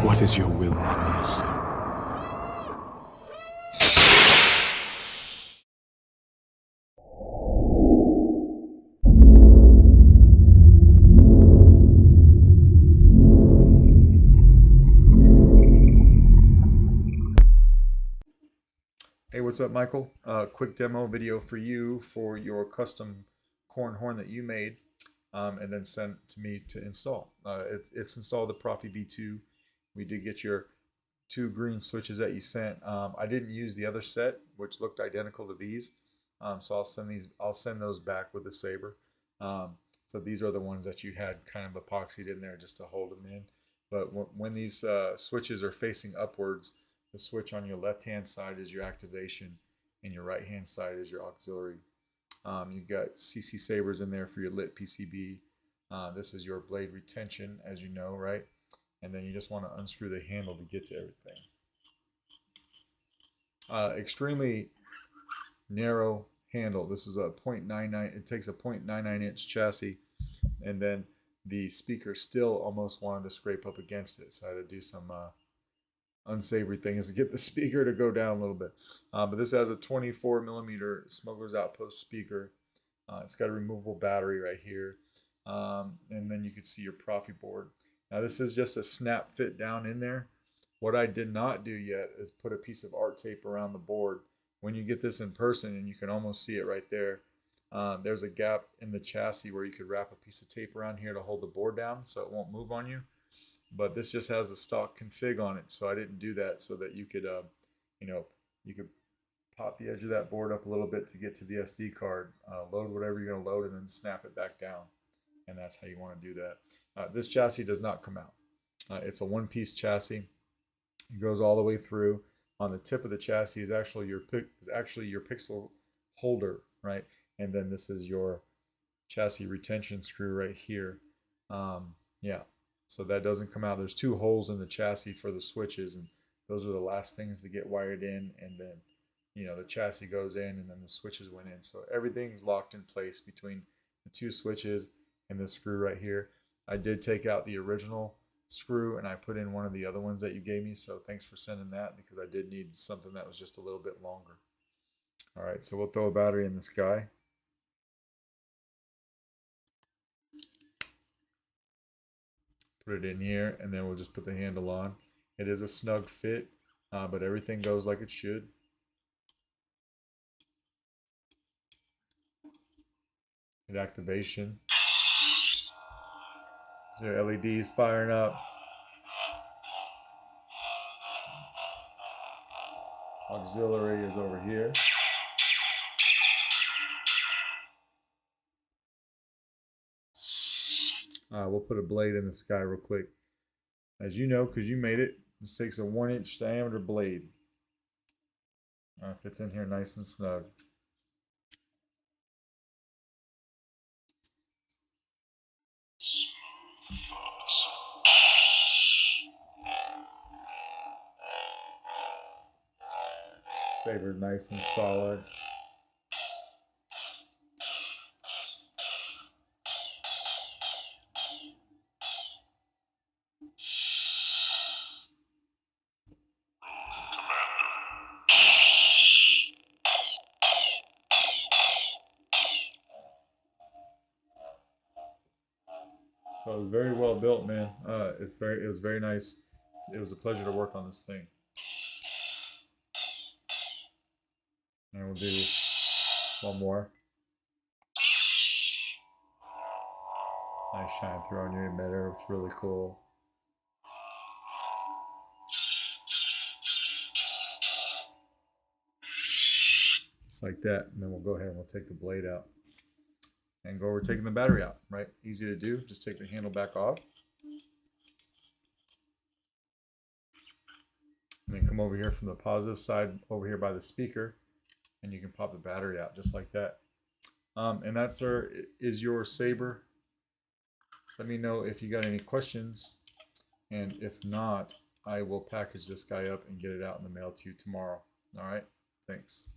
What is your will, my master? Hey, what's up, Michael? Quick demo video for you for your custom corn horn that you made, and then sent to me to install. It's installed the Proffie V2. We did get your two green switches that you sent. I didn't use the other set, which looked identical to these, so I'll send those back with the saber. So these are the ones that you had kind of epoxied in there just to hold them in. But when these switches are facing upwards, the switch on your left hand side is your activation, and your right hand side is your auxiliary. You've got CC sabers in there for your lit PCB. This is your blade retention, as you know, right? And then you just want to unscrew the handle to get to everything. Extremely narrow handle. This is a 0.99. It takes a 0.99 inch chassis, and then the speaker still almost wanted to scrape up against it, so I had to do some unsavory things to get the speaker to go down a little bit. But this has a 24 millimeter Smuggler's Outpost speaker. It's got a removable battery right here. And then you can see your Proffie board. Now this is just a snap fit down in there. What I did not do yet is put a piece of art tape around the board. When you get this in person, and you can almost see it right there, there's a gap in the chassis where you could wrap a piece of tape around here to hold the board down so it won't move on you. But this just has a stock config on it, so I didn't do that so that you could, you could pop the edge of that board up a little bit to get to the SD card, load whatever you're going to load, and then snap it back down. And that's how you want to do that. This chassis does not come out. It's a one-piece chassis. It goes all the way through. On the tip of the chassis is actually your pixel holder, right? And then this is your chassis retention screw right here. Yeah. So that doesn't come out. There's two holes in the chassis for the switches, and those are the last things to get wired in, and then the chassis goes in, and then the switches went in. So everything's locked in place between the two switches and this screw right here. I did take out the original screw and I put in one of the other ones that you gave me, so thanks for sending that, because I did need something that was just a little bit longer. All right, so we'll throw a battery in this guy. Put it in here, and then we'll just put the handle on. It is a snug fit, but everything goes like it should. Hit activation. So LEDs firing up. Auxiliary is over here. We'll put a blade in the sky real quick. As you know, because you made it, this takes a 1-inch diameter blade. Fits in here nice and snug. Saber's nice and solid. So it was very well built, man. It was very nice. It was a pleasure to work on this thing. And we'll do one more. Nice shine through on your emitter, which is really cool. Just like that. And then we'll go ahead and we'll take the blade out. And go over taking the battery out, right? Easy to do. Just take the handle back off. And then come over here from the positive side, over here by the speaker, and you can pop the battery out just like that. And that's is your saber. Let me know if you got any questions, and if not, I will package this guy up and get it out in the mail to you tomorrow. All right, thanks.